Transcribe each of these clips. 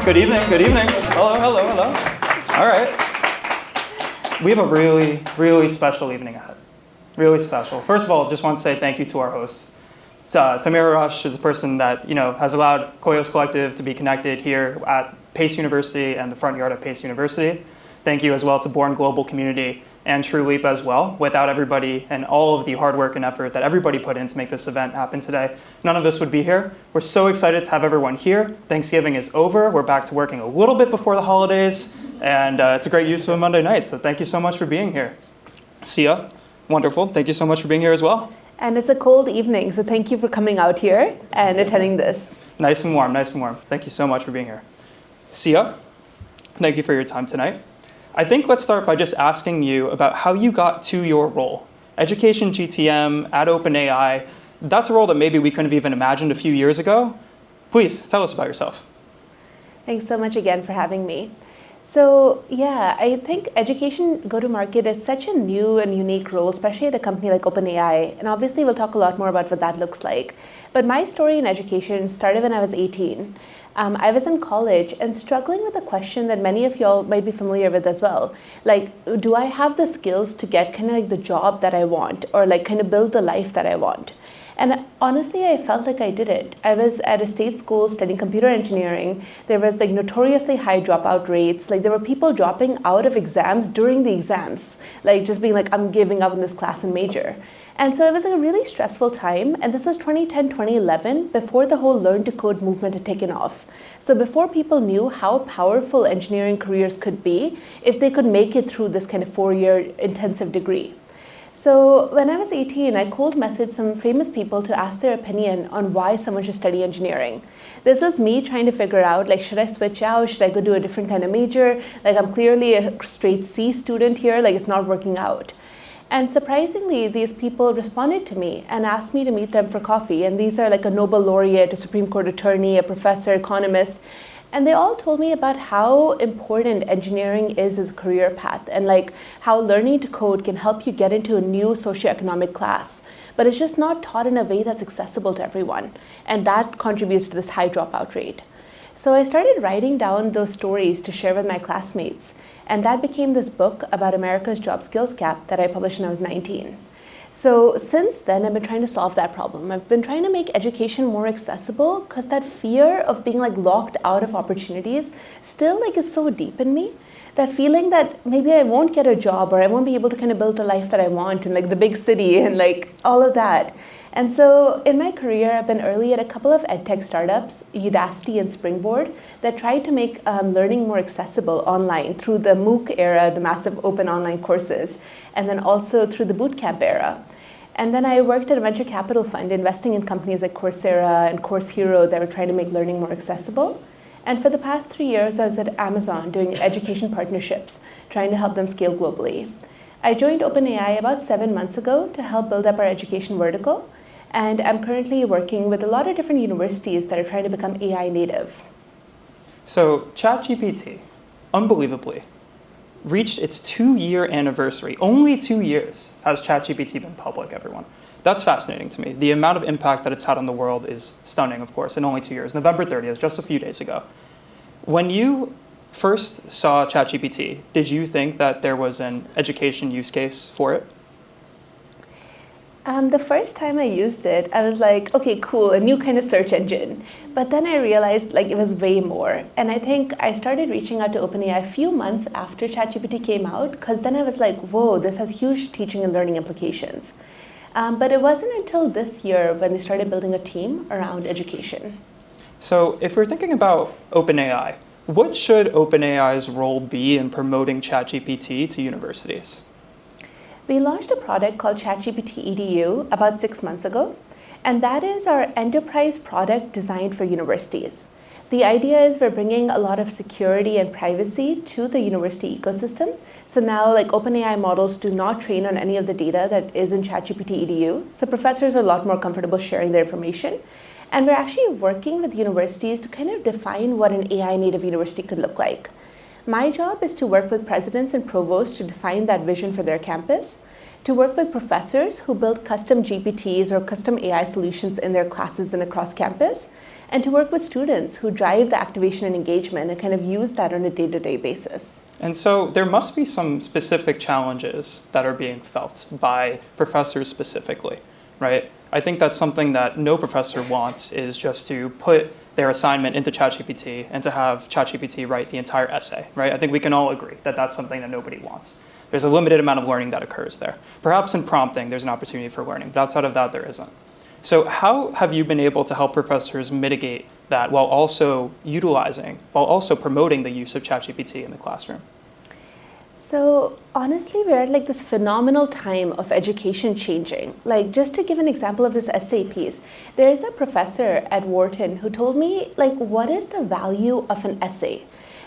Good evening, good evening. Hello, hello, hello. All right. We have a really, really special evening ahead. Really special. First of all, just want to say thank you to our hosts. Tamira Rush is a person that has allowed Coeus Collective to be connected here at Pace University and the front yard at Pace University. Thank you as well to Born Global Community and True Leap as well. Without everybody and all of the hard work and effort that everybody put in to make this event happen today, none of this would be here. We're so excited to have everyone here. Thanksgiving is over. We're back to working a little bit before the holidays, and it's a great use of a Monday night, so thank you so much for being here. Siya, wonderful. Thank you so much for being here as well. And it's a cold evening, so thank you for coming out here and attending this. Nice and warm, nice and warm. Thank you so much for being here. Siya, thank you for your time tonight. I think let's start by just asking you about how you got to your role. Education GTM at OpenAI, that's a role that maybe we couldn't have even imagined a few years ago. Please tell us about yourself. Thanks so much again for having me. So yeah, I think education go-to-market is such a new and unique role, especially at a company like OpenAI. And obviously we'll talk a lot more about what that looks like. But my story in education started when I was 18. I was in college and struggling with a question that many of y'all might be familiar with as well. Like, do I have the skills to get kind of like the job that I want, or like kind of build the life that I want? And honestly, I felt like I did it. I was at a state school studying computer engineering. There was like notoriously high dropout rates. Like there were people dropping out of exams during the exams, like just being like, I'm giving up in this class and major. And so it was like a really stressful time. And this was 2010, 2011, before the whole learn to code movement had taken off. So before people knew how powerful engineering careers could be if they could make it through this kind of 4-year intensive degree. So when I was 18, I cold messaged some famous people to ask their opinion on why someone should study engineering. This was me trying to figure out, like, should I switch out? Should I go do a different kind of major? Like, I'm clearly a straight C student here, like it's not working out. And surprisingly, these people responded to me and asked me to meet them for coffee. And these are like a Nobel laureate, a Supreme Court attorney, a professor, economist. And they all told me about how important engineering is as a career path, and like how learning to code can help you get into a new socioeconomic class. But it's just not taught in a way that's accessible to everyone. And that contributes to this high dropout rate. So I started writing down those stories to share with my classmates. And that became this book about America's job skills gap that I published when I was 19. So since then, I've been trying to solve that problem. I've been trying to make education more accessible because that fear of being like locked out of opportunities still like is so deep in me. That feeling that maybe I won't get a job or I won't be able to kind of build the life that I want in like the big city and like all of that. And so in my career, I've been early at a couple of edtech startups, Udacity and Springboard, that tried to make learning more accessible online through the MOOC era, the massive open online courses, and then also through the bootcamp era. And then I worked at a venture capital fund investing in companies like Coursera and Course Hero that were trying to make learning more accessible. And for the past 3 years, I was at Amazon doing education partnerships, trying to help them scale globally. I joined OpenAI about 7 months ago to help build up our education vertical. And I'm currently working with a lot of different universities that are trying to become AI native. So ChatGPT, unbelievably, reached its 2-year anniversary. Only 2 years has ChatGPT been public, everyone. That's fascinating to me. The amount of impact that it's had on the world is stunning, of course, in only 2 years. November 30th, just a few days ago. When you first saw ChatGPT, did you think that there was an education use case for it? The first time I used it, I was like, okay, cool, a new kind of search engine. But then I realized like it was way more. And I think I started reaching out to OpenAI a few months after ChatGPT came out, because then I was like, whoa, this has huge teaching and learning implications. But it wasn't until this year when they started building a team around education. So if we're thinking about OpenAI, what should OpenAI's role be in promoting ChatGPT to universities? We launched a product called ChatGPT EDU about 6 months ago, and that is our enterprise product designed for universities. The idea is we're bringing a lot of security and privacy to the university ecosystem. So now like OpenAI models do not train on any of the data that is in ChatGPT EDU. So professors are a lot more comfortable sharing their information. And we're actually working with universities to kind of define what an AI native university could look like. My job is to work with presidents and provosts to define that vision for their campus, to work with professors who build custom GPTs or custom AI solutions in their classes and across campus, and to work with students who drive the activation and engagement and kind of use that on a day-to-day basis. And so there must be some specific challenges that are being felt by professors specifically, right? I think that's something that no professor wants, is just to put their assignment into ChatGPT and to have ChatGPT write the entire essay, right? I think we can all agree that that's something that nobody wants. There's a limited amount of learning that occurs there. Perhaps in prompting, there's an opportunity for learning, but outside of that, there isn't. So how have you been able to help professors mitigate that while also promoting the use of ChatGPT in the classroom? So honestly, we're at like this phenomenal time of education changing. Like, just to give an example of this essay piece, there is a professor at Wharton who told me, like, what is the value of an essay?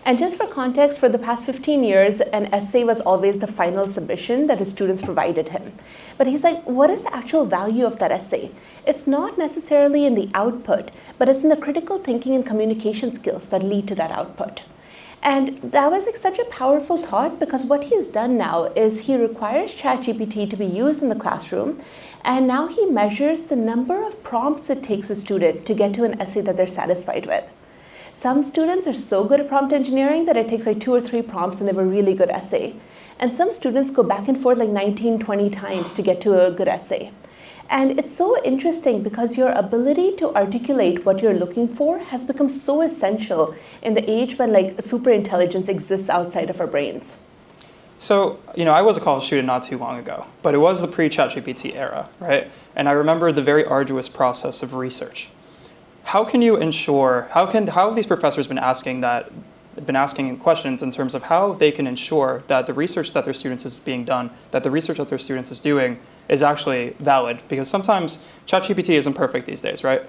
And just for context, for the past 15 years, an essay was always the final submission that his students provided him. But he's like, what is the actual value of that essay? It's not necessarily in the output, but it's in the critical thinking and communication skills that lead to that output. And that was like such a powerful thought, because what he has done now is he requires ChatGPT to be used in the classroom, and now he measures the number of prompts it takes a student to get to an essay that they're satisfied with. Some students are so good at prompt engineering that it takes like 2 or 3 prompts and they have a really good essay. And some students go back and forth like 19, 20 times to get to a good essay. And it's so interesting because your ability to articulate what you're looking for has become so essential in the age when like super intelligence exists outside of our brains. So, I was a college student not too long ago, but it was the pre-ChatGPT era, right? And I remember the very arduous process of research. How can you ensure, how have these professors been asking questions in terms of how they can ensure that the research that their students is doing is actually valid? Because sometimes ChatGPT isn't perfect these days, right?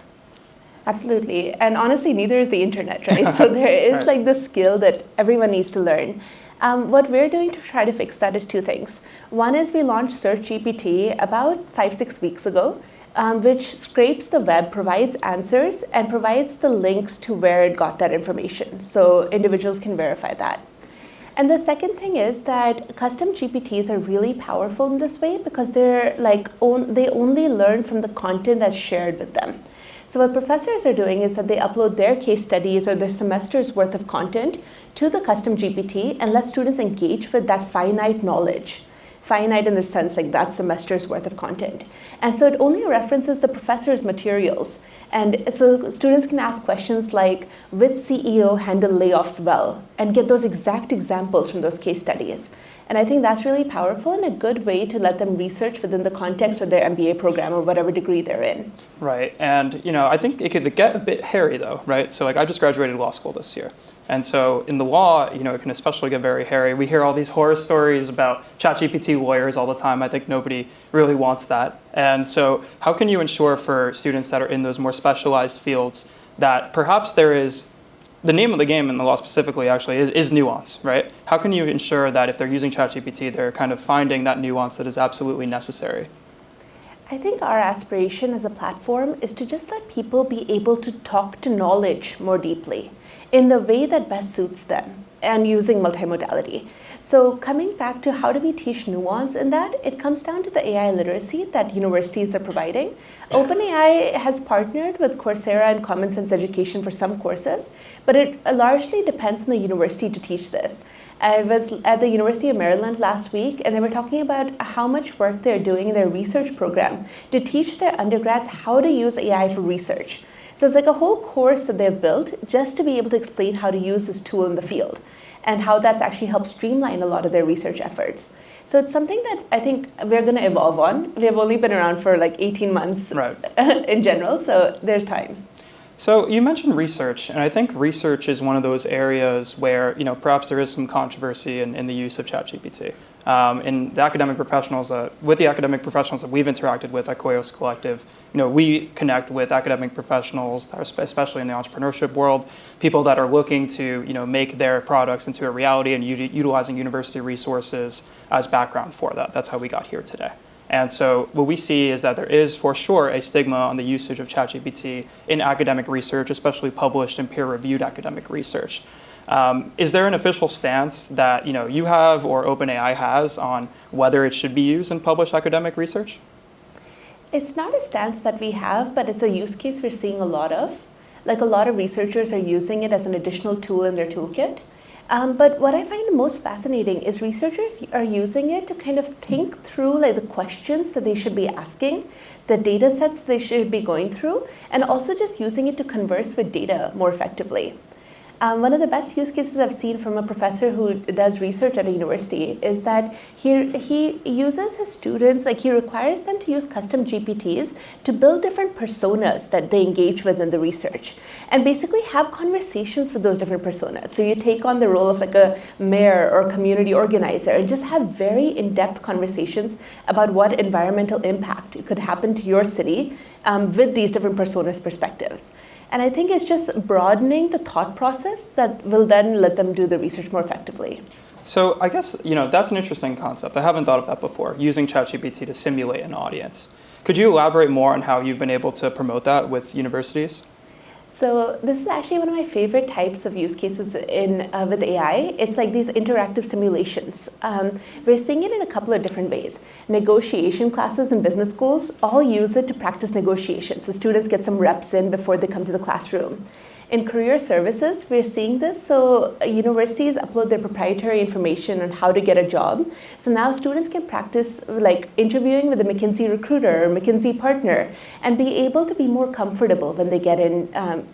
Absolutely. And honestly, neither is the internet, right? So there is Right. like the skill that everyone needs to learn. What we're doing to try to fix that is 2 things. One is we launched SearchGPT about 5-6 weeks ago, which scrapes the web, provides answers, and provides the links to where it got that information, so individuals can verify that. And the second thing is that custom GPTs are really powerful in this way because they only learn from the content that's shared with them. So what professors are doing is that they upload their case studies or their semester's worth of content to the custom GPT and let students engage with that finite knowledge. Finite in the sense like that semester's worth of content. And so it only references the professor's materials. And so students can ask questions like, which CEO handled layoffs well? And get those exact examples from those case studies. And I think that's really powerful and a good way to let them research within the context of their MBA program or whatever degree they're in. Right, and I think it could get a bit hairy though, right? So I just graduated law school this year. And so in the law, it can especially get very hairy. We hear all these horror stories about ChatGPT lawyers all the time. I think nobody really wants that. And so how can you ensure for students that are in those more specialized fields that perhaps there is, the name of the game in the law specifically actually is nuance, right? How can you ensure that if they're using ChatGPT, they're kind of finding that nuance that is absolutely necessary? I think our aspiration as a platform is to just let people be able to talk to knowledge more deeply in the way that best suits them and using multimodality. So coming back to how do we teach nuance in that, it comes down to the AI literacy that universities are providing. OpenAI has partnered with Coursera and Common Sense Education for some courses, but it largely depends on the university to teach this. I was at the University of Maryland last week, and they were talking about how much work they're doing in their research program to teach their undergrads how to use AI for research. So it's like a whole course that they've built just to be able to explain how to use this tool in the field and how that's actually helped streamline a lot of their research efforts. So it's something that I think we're going to evolve on. We have only been around for like 18 months Right. in general, so there's time. So you mentioned research, and I think research is one of those areas where perhaps there is some controversy in the use of ChatGPT. In the academic professionals, with the academic professionals that we've interacted with at Coeus Collective, we connect with academic professionals, that are especially in the entrepreneurship world, people that are looking to make their products into a reality and utilizing university resources as background for that. That's how we got here today. And so what we see is that there is for sure a stigma on the usage of ChatGPT in academic research, especially published and peer-reviewed academic research. Is there an official stance that you have or OpenAI has on whether it should be used in published academic research? It's not a stance that we have, but it's a use case we're seeing a lot of. Like a lot of researchers are using it as an additional tool in their toolkit. But what I find the most fascinating is researchers are using it to kind of think through like the questions that they should be asking, the data sets they should be going through, and also just using it to converse with data more effectively. One of the best use cases I've seen from a professor who does research at a university is that he uses his students, like he requires them to use custom GPTs to build different personas that they engage with in the research and basically have conversations with those different personas. So you take on the role of like a mayor or community organizer and just have very in-depth conversations about what environmental impact could happen to your city with these different personas' perspectives. And I think it's just broadening the thought process that will then let them do the research more effectively. So I guess, that's an interesting concept. I haven't thought of that before, using ChatGPT to simulate an audience. Could you elaborate more on how you've been able to promote that with universities? So this is actually one of my favorite types of use cases with AI. It's like these interactive simulations. We're seeing it in a couple of different ways. Negotiation classes in business schools all use it to practice negotiations. So students get some reps in before they come to the classroom. In career services, we're seeing this. So universities upload their proprietary information on how to get a job. So now students can practice like interviewing with a McKinsey recruiter or McKinsey partner and be able to be more comfortable when they get in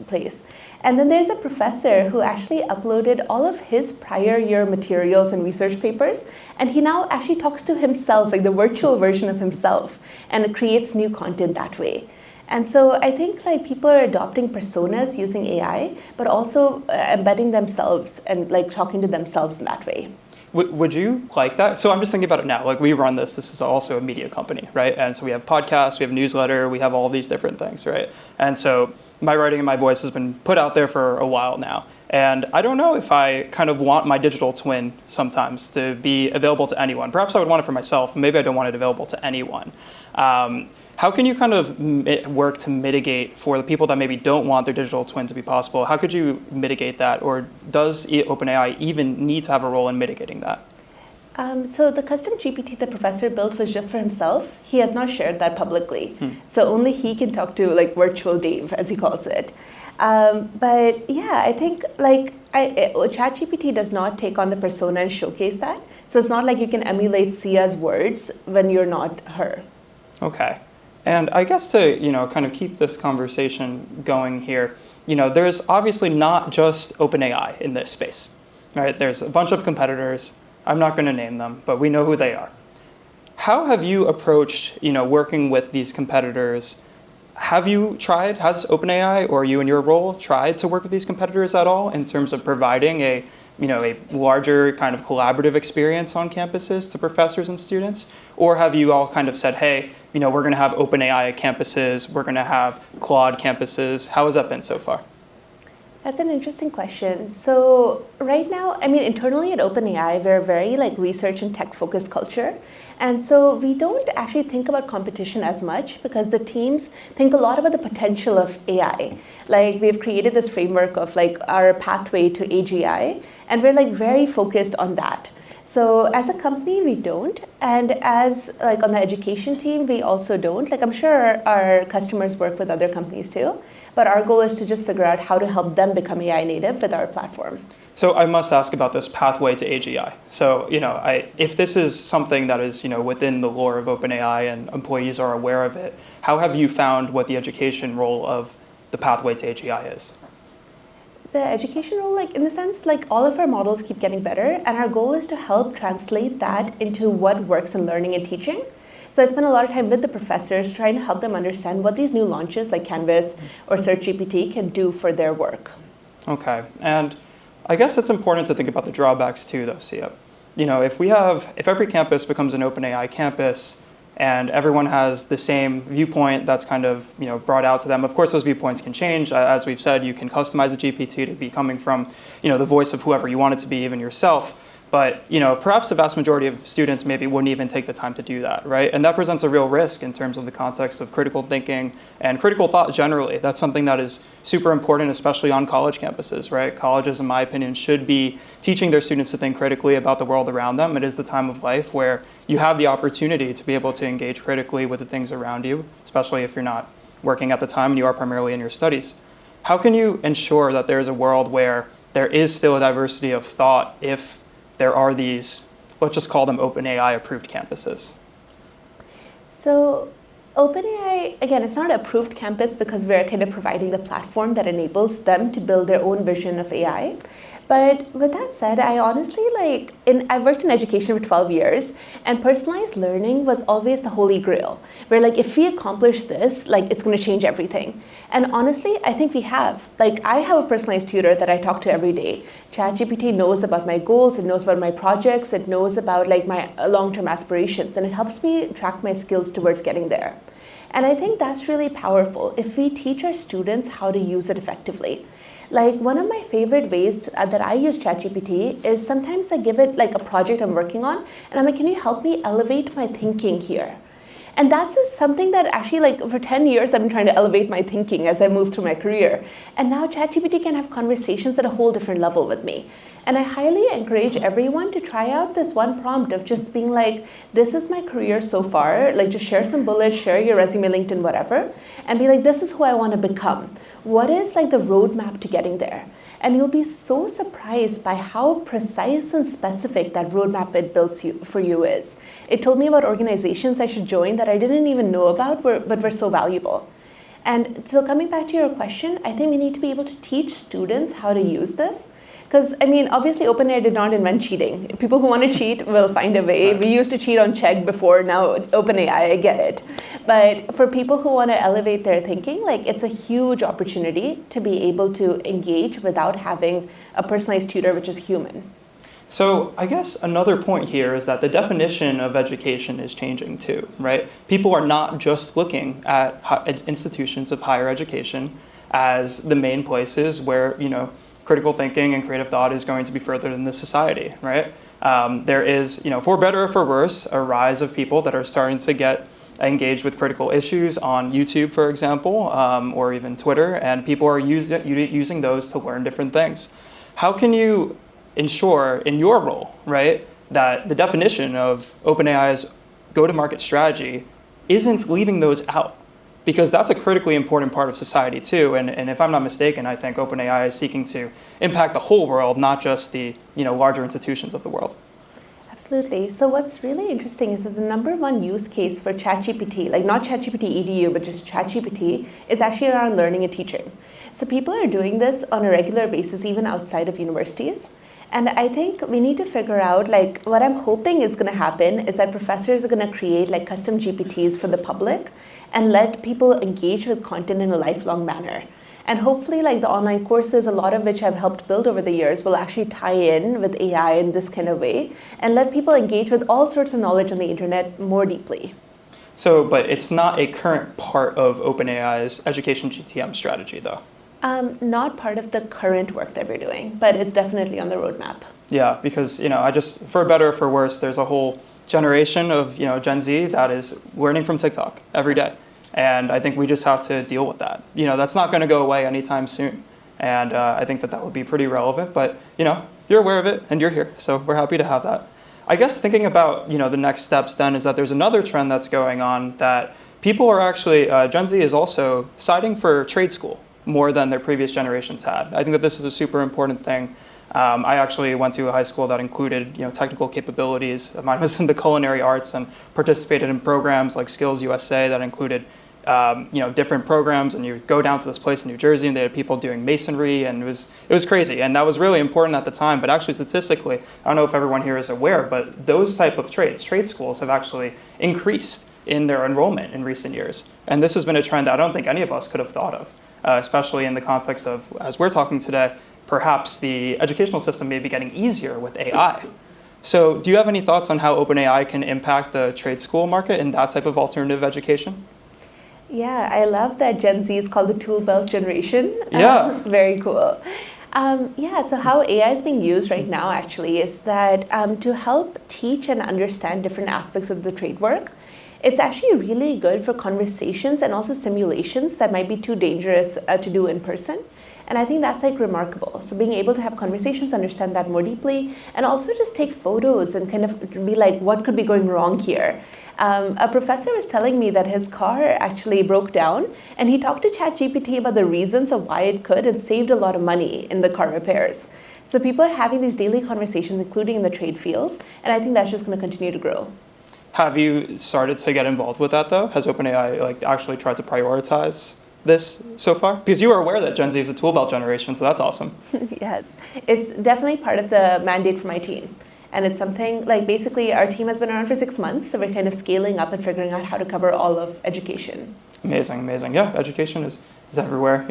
place. And then there's a professor who actually uploaded all of his prior year materials and research papers. And he now actually talks to himself, like the virtual version of himself, and creates new content that way. And so I think like people are adopting personas using AI, but also embedding themselves and like talking to themselves in that way. Would you like that? So I'm just thinking about it now. Like we run this is also a media company, right? And so we have podcasts, we have newsletter, we have all these different things, right? And so my writing and my voice has been put out there for a while now. And I don't know if I kind of want my digital twin sometimes to be available to anyone. Perhaps I would want it for myself. Maybe I don't want it available to anyone. How can you kind of work to mitigate for the people that maybe don't want their digital twin to be possible? How could you mitigate that? Or does OpenAI even need to have a role in mitigating that? So the custom GPT the professor built was just for himself. He has not shared that publicly. So only he can talk to like virtual Dave, as he calls it. But yeah, I think like ChatGPT does not take on the persona and showcase that. So it's not like you can emulate Siya's words when you're not her. Okay. And I guess to, kind of keep this conversation going here, there's obviously not just OpenAI in this space, right? There's a bunch of competitors. I'm not going to name them, but we know who they are. How have you approached, working with these competitors? Has OpenAI or you in your role tried to work with these competitors at all in terms of providing a larger kind of collaborative experience on campuses to professors and students? Or have you all kind of said, hey, we're going to have OpenAI campuses, we're going to have Claude campuses? How has that been so far? That's an interesting question. So right now, internally at OpenAI, we're a very like research and tech focused culture. And so we don't actually think about competition as much because the teams think a lot about the potential of AI. Like we've created this framework of like our pathway to AGI, and we're like very focused on that. So as a company, we don't. And as like on the education team, we also don't. Like I'm sure our customers work with other companies too, but our goal is to just figure out how to help them become AI native with our platform. So I must ask about this pathway to AGI. So, if this is something that is, within the lore of OpenAI and employees are aware of it, how have you found what the education role of the pathway to AGI is? The education role, like in the sense, like all of our models keep getting better, and our goal is to help translate that into what works in learning and teaching. So I spend a lot of time with the professors trying to help them understand what these new launches like Canvas or SearchGPT can do for their work. Okay, and I guess it's important to think about the drawbacks too, though, Siya. If every campus becomes an OpenAI campus and everyone has the same viewpoint that's kind of brought out to them, of course those viewpoints can change. As we've said, you can customize the GPT to be coming from the voice of whoever you want it to be, even yourself. But perhaps the vast majority of students maybe wouldn't even take the time to do that, right? And that presents a real risk in terms of the context of critical thinking and critical thought generally. That's something that is super important, especially on college campuses, right? Colleges, in my opinion, should be teaching their students to think critically about the world around them. It is the time of life where you have the opportunity to be able to engage critically with the things around you, especially if you're not working at the time and you are primarily in your studies. how can you ensure that there's a world where there is still a diversity of thought if there are these, let's just call them OpenAI approved campuses? So OpenAI, again, it's not an approved campus because we're kind of providing the platform that enables them to build their own vision of AI. But with that said, I honestly I've worked in education for 12 years, and personalized learning was always the holy grail, where if we accomplish this, it's going to change everything. And honestly, I think we have. I have a personalized tutor that I talk to every day. ChatGPT knows about my goals, it knows about my projects, it knows about my long-term aspirations, and it helps me track my skills towards getting there. And I think that's really powerful if we teach our students how to use it effectively. One of my favorite ways that I use ChatGPT is sometimes I give it a project I'm working on, and I'm like, can you help me elevate my thinking here? And that's something that actually, for 10 years, I've been trying to elevate my thinking as I move through my career. And now ChatGPT can have conversations at a whole different level with me. And I highly encourage everyone to try out this one prompt of just being this is my career so far, just share some bullets, share your resume, LinkedIn, whatever, and be this is who I want to become. What is the roadmap to getting there? And you'll be so surprised by how precise and specific that roadmap it builds for you is. It told me about organizations I should join that I didn't even know about, but were so valuable. And so coming back to your question, I think we need to be able to teach students how to use this. Because, obviously OpenAI did not invent cheating. People who want to cheat will find a way. We used to cheat on Chegg before, now OpenAI, I get it. But for people who want to elevate their thinking, it's a huge opportunity to be able to engage without having a personalized tutor, which is human. So I guess another point here is that the definition of education is changing too, right? People are not just looking at institutions of higher education as the main places where, critical thinking and creative thought is going to be furthered in this society, right? There is, for better or for worse, a rise of people that are starting to get engaged with critical issues on YouTube, for example, or even Twitter, and people are using those to learn different things. How can you ensure in your role, right, that the definition of OpenAI's go-to-market strategy isn't leaving those out? Because that's a critically important part of society too. And if I'm not mistaken, I think OpenAI is seeking to impact the whole world, not just the larger institutions of the world. Absolutely. So what's really interesting is that the number one use case for ChatGPT, not ChatGPT EDU, but just ChatGPT, is actually around learning and teaching. So people are doing this on a regular basis, even outside of universities. And I think we need to figure out, what I'm hoping is going to happen is that professors are going to create custom GPTs for the public and let people engage with content in a lifelong manner. And hopefully the online courses, a lot of which I've helped build over the years, will actually tie in with AI in this kind of way and let people engage with all sorts of knowledge on the internet more deeply. So, but it's not a current part of OpenAI's education GTM strategy though. Not part of the current work that we're doing, but it's definitely on the roadmap. Yeah, because for better or for worse, there's a whole generation of Gen Z that is learning from TikTok every day, and I think we just have to deal with that. That's not going to go away anytime soon, and I think that would be pretty relevant. But you're aware of it, and you're here, so we're happy to have that. I guess thinking about the next steps then is that there's another trend that's going on that people are actually Gen Z is also citing for trade school more than their previous generations had. I think that this is a super important thing. I actually went to a high school that included technical capabilities. Mine was in the culinary arts and participated in programs like Skills USA that included different programs. And you go down to this place in New Jersey and they had people doing masonry, and it was crazy. And that was really important at the time. But actually statistically, I don't know if everyone here is aware, but those type of trade schools have actually increased in their enrollment in recent years. And this has been a trend that I don't think any of us could have thought of, especially in the context of, as we're talking today, perhaps the educational system may be getting easier with AI. So do you have any thoughts on how OpenAI can impact the trade school market in that type of alternative education? Yeah, I love that Gen Z is called the tool belt generation. Yeah. Very cool. So how AI is being used right now actually is that to help teach and understand different aspects of the trade work, it's actually really good for conversations and also simulations that might be too dangerous to do in person. And I think that's like remarkable. So being able to have conversations, understand that more deeply, and also just take photos and kind of be like, what could be going wrong here? A professor was telling me that his car actually broke down, and he talked to ChatGPT about the reasons of why it could and saved a lot of money in the car repairs. So people are having these daily conversations, including in the trade fields, and I think that's just going to continue to grow. Have you started to get involved with that though? Has OpenAI like actually tried to prioritize this so far? Because you are aware that Gen Z is a tool belt generation, so that's awesome. Yes, it's definitely part of the mandate for my team. And it's something like basically our team has been around for 6 months, so we're kind of scaling up and figuring out how to cover all of education. Amazing, amazing. Yeah, education is everywhere.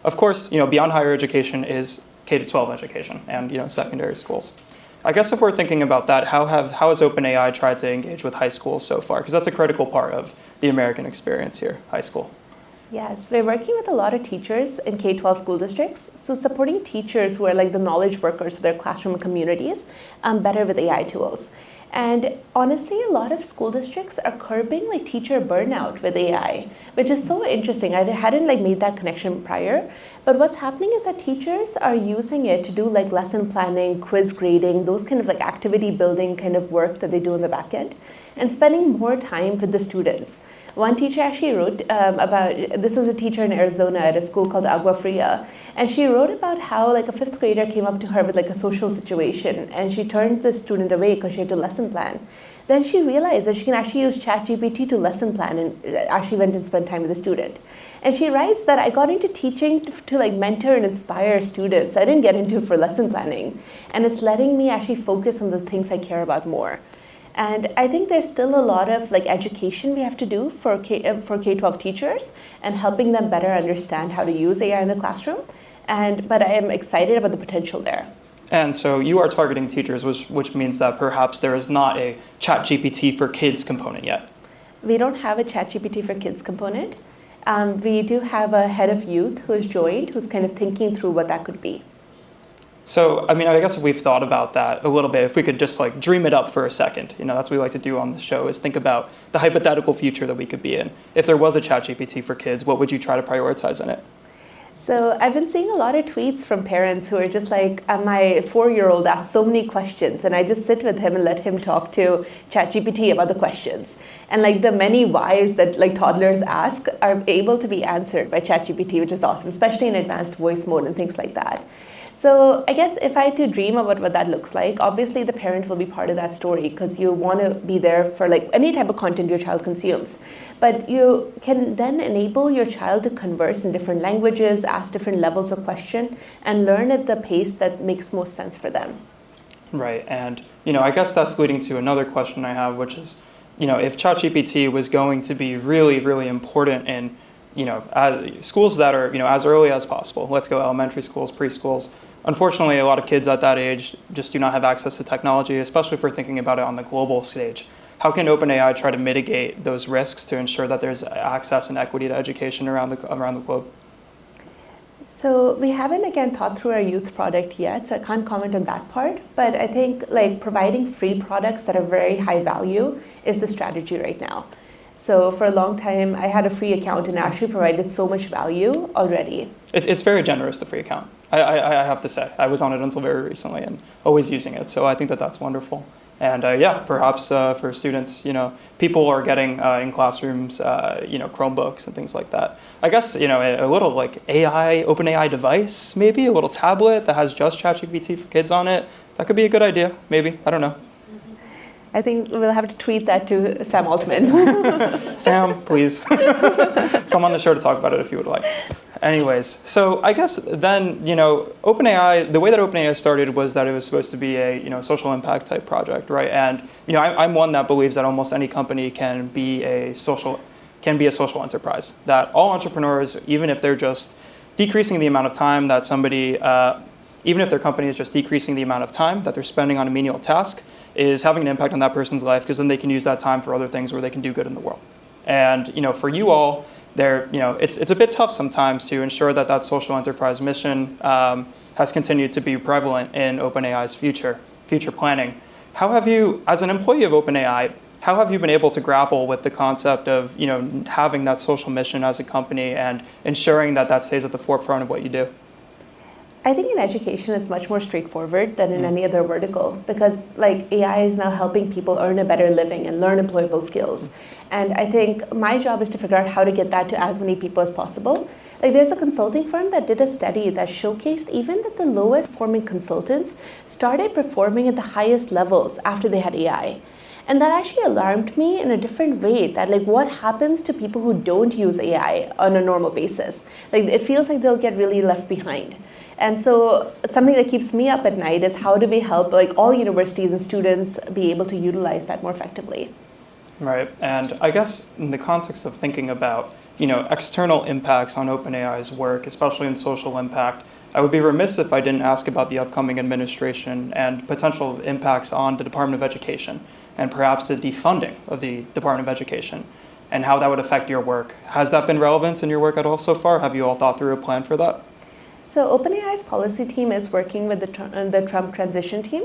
Of course, beyond higher education is K-12 education and secondary schools. I guess if we're thinking about that, how has OpenAI tried to engage with high schools so far? Because that's a critical part of the American experience here, high school. Yes, we're working with a lot of teachers in K-12 school districts. So supporting teachers who are like the knowledge workers of their classroom communities better with AI tools. And honestly, a lot of school districts are curbing like teacher burnout with AI, which is so interesting. I hadn't like made that connection prior. But what's happening is that teachers are using it to do like lesson planning, quiz grading, those kind of like activity building kind of work that they do in the back end, and spending more time with the students. One teacher actually wrote this is a teacher in Arizona at a school called Agua Fria, and she wrote about how like a 5th grader came up to her with like a social situation, and she turned the student away because she had to lesson plan. Then she realized that she can actually use ChatGPT to lesson plan, and actually went and spent time with the student. And she writes that I got into teaching to like mentor and inspire students. I didn't get into it for lesson planning, and it's letting me actually focus on the things I care about more. And I think there's still a lot of like education we have to do for K-12 teachers and helping them better understand how to use AI in the classroom. But I am excited about the potential there. And so you are targeting teachers, which means that perhaps there is not a ChatGPT for kids component yet. We don't have a ChatGPT for kids component. We do have a head of youth who has joined, who's kind of thinking through what that could be. So, I guess if we've thought about that a little bit, if we could just like dream it up for a second, that's what we like to do on the show, is think about the hypothetical future that we could be in. If there was a ChatGPT for kids, what would you try to prioritize in it? So I've been seeing a lot of tweets from parents who are just like, my 4-year-old asks so many questions, and I just sit with him and let him talk to ChatGPT about the questions. And like the many whys that like toddlers ask are able to be answered by ChatGPT, which is awesome, especially in advanced voice mode and things like that. So I guess if I had to dream about what that looks like, obviously the parent will be part of that story because you want to be there for like any type of content your child consumes. But you can then enable your child to converse in different languages, ask different levels of question, and learn at the pace that makes most sense for them. Right, and I guess that's leading to another question I have, which is, if ChatGPT was going to be really, really important in schools that are, as early as possible. Let's go elementary schools, preschools. Unfortunately, a lot of kids at that age just do not have access to technology, especially if we're thinking about it on the global stage. How can OpenAI try to mitigate those risks to ensure that there's access and equity to education around the globe? So we haven't, again, thought through our youth product yet, so I can't comment on that part. But I think like providing free products that are very high value is the strategy right now. So for a long time, I had a free account and actually provided so much value already. It's very generous, the free account. I have to say. I was on it until very recently and always using it. So I think that that's wonderful. And perhaps for students, people are getting in classrooms, Chromebooks and things like that. I guess, a little like OpenAI device, maybe a little tablet that has just ChatGPT for kids on it. That could be a good idea, maybe. I don't know. I think we'll have to tweet that to Sam Altman. Sam, please come on the show to talk about it if you would like. Anyways, so I guess then, OpenAI, the way that OpenAI started was that it was supposed to be a, social impact type project, right? And, I'm one that believes that almost any company can be a social enterprise. That all entrepreneurs, even if they're just decreasing the amount of time that even if their company is just decreasing the amount of time that they're spending on a menial task, is having an impact on that person's life, because then they can use that time for other things where they can do good in the world. And for you all, it's a bit tough sometimes to ensure that social enterprise mission has continued to be prevalent in OpenAI's future planning. How have you, as an employee of OpenAI, how have you been able to grapple with the concept of having that social mission as a company and ensuring that stays at the forefront of what you do? I think in education it's much more straightforward than in any other vertical because like AI is now helping people earn a better living and learn employable skills. And I think my job is to figure out how to get that to as many people as possible. Like there's a consulting firm that did a study that showcased even that the lowest performing consultants started performing at the highest levels after they had AI. And that actually alarmed me in a different way that like what happens to people who don't use AI on a normal basis? Like it feels like they'll get really left behind. And so something that keeps me up at night is how do we help like all universities and students be able to utilize that more effectively? Right, and I guess in the context of thinking about external impacts on OpenAI's work, especially in social impact, I would be remiss if I didn't ask about the upcoming administration and potential impacts on the Department of Education and perhaps the defunding of the Department of Education and how that would affect your work. Has that been relevant in your work at all so far? Have you all thought through a plan for that? So OpenAI's policy team is working with the Trump transition team.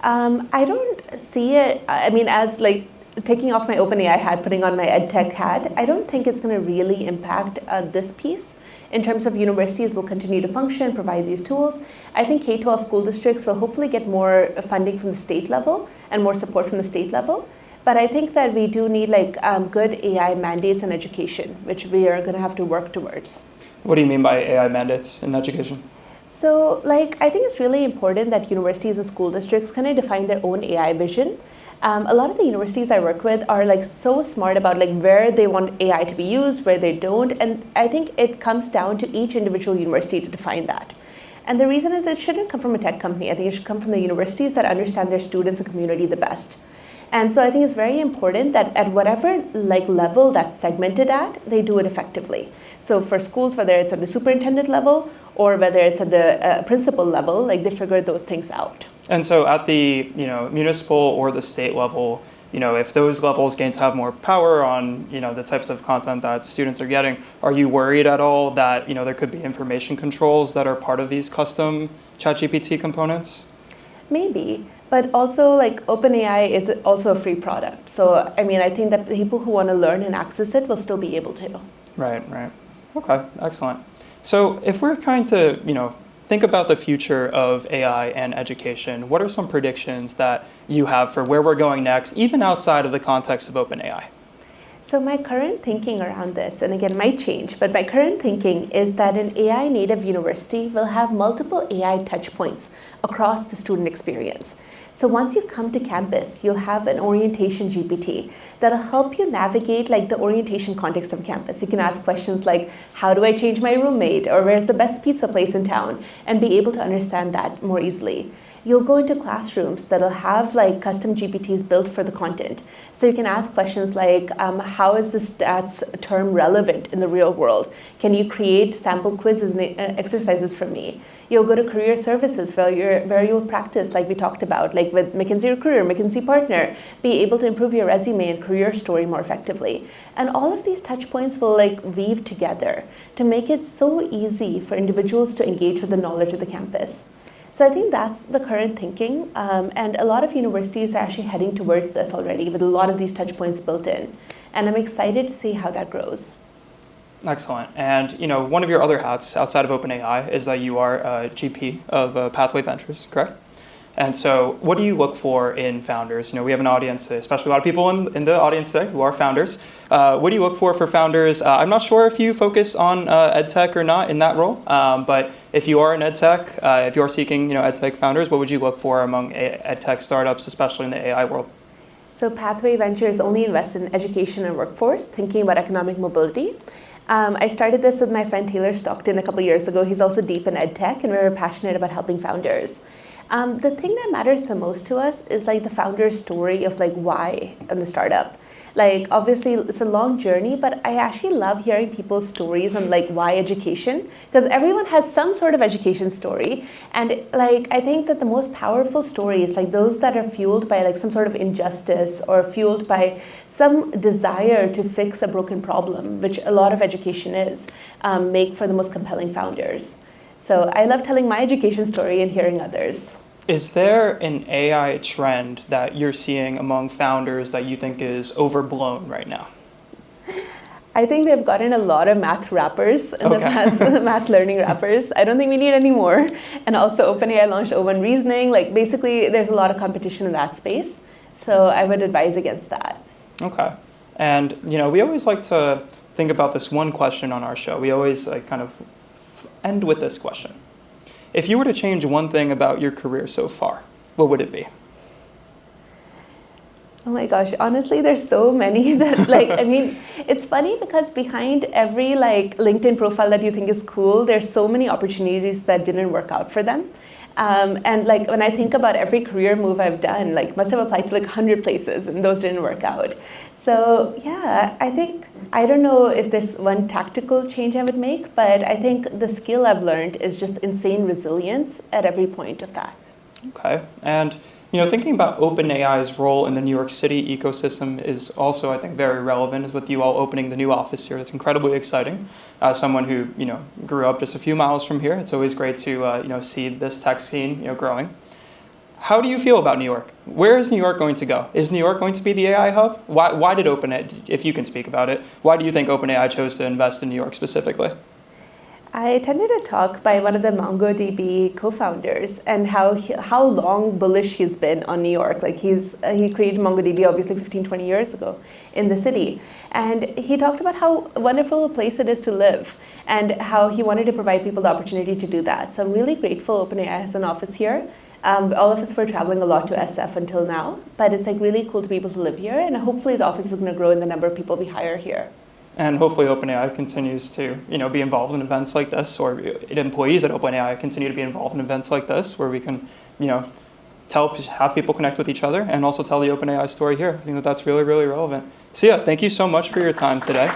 I don't see it, I mean, as like taking off my OpenAI hat, putting on my EdTech hat, I don't think it's going to really impact this piece. In terms of universities will continue to function, provide these tools. I think K-12 school districts will hopefully get more funding from the state level and more support from the state level. But I think that we do need like good AI mandates in education, which we are going to have to work towards. What do you mean by AI mandates in education? So like, I think it's really important that universities and school districts kind of define their own AI vision. A lot of the universities I work with are like so smart about like where they want AI to be used, where they don't. And I think it comes down to each individual university to define that. And the reason is it shouldn't come from a tech company. I think it should come from the universities that understand their students and community the best. And so I think it's very important that at whatever like level that's segmented at, they do it effectively. So for schools, whether it's at the superintendent level or whether it's at the principal level, like they figure those things out. And so at the municipal or the state level, if those levels gain to have more power on the types of content that students are getting, are you worried at all that there could be information controls that are part of these custom ChatGPT components? Maybe, but also like OpenAI is also a free product. So I mean, I think that people who want to learn and access it will still be able to. Right. Okay, excellent. So if we're trying to think about the future of AI and education, what are some predictions that you have for where we're going next, even outside of the context of OpenAI? So my current thinking around this, and again, might change, but my current thinking is that an AI native university will have multiple AI touch points across the student experience. So once you come to campus, you'll have an orientation GPT that'll help you navigate like the orientation context of campus. You can ask questions like, how do I change my roommate? Or where's the best pizza place in town? And be able to understand that more easily. You'll go into classrooms that'll have like custom GPTs built for the content. So you can ask questions like, how is the stats term relevant in the real world? Can you create sample quizzes and exercises for me? You'll go to career services where you'll practice, like we talked about, like with McKinsey Recruiter, McKinsey Partner, be able to improve your resume and career story more effectively. And all of these touch points will like weave together to make it so easy for individuals to engage with the knowledge of the campus. So I think that's the current thinking, and a lot of universities are actually heading towards this already with a lot of these touch points built in. And I'm excited to see how that grows. Excellent. And one of your other hats outside of OpenAI is that you are a GP of Pathway Ventures, correct? And so what do you look for in founders? We have an audience, especially a lot of people in the audience today who are founders. What do you look for founders? I'm not sure if you focus on EdTech or not in that role, but if you are in EdTech, if you're seeking EdTech founders, what would you look for among EdTech startups, especially in the AI world? So Pathway Ventures only invests in education and workforce, thinking about economic mobility. I started this with my friend Taylor Stockton a couple years ago. He's also deep in EdTech, and we're passionate about helping founders. The thing that matters the most to us is like the founder's story of like why in the startup. Like obviously it's a long journey, but I actually love hearing people's stories on like why education, because everyone has some sort of education story. And like I think that the most powerful stories, like those that are fueled by like some sort of injustice or fueled by some desire to fix a broken problem, which a lot of education is, make for the most compelling founders. So I love telling my education story and hearing others. Is there an AI trend that you're seeing among founders that you think is overblown right now? I think we've gotten a lot of math rappers in the Okay. past, math learning rappers. I don't think we need any more. And also OpenAI launched O1 Reasoning. Like basically, there's a lot of competition in that space. So I would advise against that. Okay. And we always like to think about this one question on our show. We always kind of end with this question. If you were to change one thing about your career so far, what would it be? Oh my gosh, honestly, there's so many that it's funny because behind every LinkedIn profile that you think is cool, there's so many opportunities that didn't work out for them. And when I think about every career move I've done, must have applied to 100 places and those didn't work out. So yeah, I don't know if there's one tactical change I would make, but I think the skill I've learned is just insane resilience at every point of that. Okay. And thinking about OpenAI's role in the New York City ecosystem is also, I think, very relevant, is with you all opening the new office here. It's incredibly exciting. As someone who, grew up just a few miles from here, it's always great to, see this tech scene, growing. How do you feel about New York? Where is New York going to go? Is New York going to be the AI hub? Why did OpenAI, if you can speak about it, why do you think OpenAI chose to invest in New York specifically? I attended a talk by one of the MongoDB co-founders and how long bullish he's been on New York. He created MongoDB obviously 15, 20 years ago in the city. And he talked about how wonderful a place it is to live and how he wanted to provide people the opportunity to do that. So I'm really grateful OpenAI has an office here. All of us were traveling a lot to SF until now, but it's really cool to be able to live here, and hopefully the office is going to grow in the number of people we hire here. And hopefully OpenAI continues to, be involved in events like this, or employees at OpenAI continue to be involved in events like this, where we can, have people connect with each other and also tell the OpenAI story here. I think that's really, really relevant. Siya, thank you so much for your time today.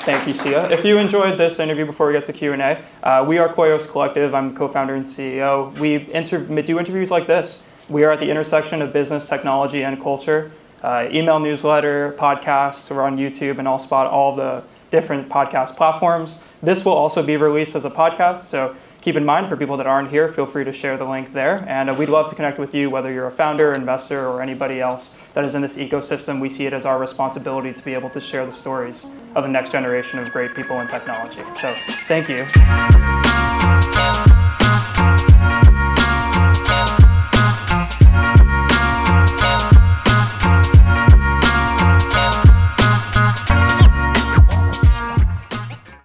Thank you, Siya. If you enjoyed this interview before we get to Q&A, we are Coeus Collective. I'm co-founder and CEO. We do interviews like this. We are at the intersection of business, technology, and culture. Email newsletter, podcasts, we're on YouTube and Allspot, all the different podcast platforms. This will also be released as a podcast, so keep in mind for people that aren't here, feel free to share the link there. And we'd love to connect with you, whether you're a founder, investor, or anybody else that is in this ecosystem. We see it as our responsibility to be able to share the stories of the next generation of great people in technology. So thank you.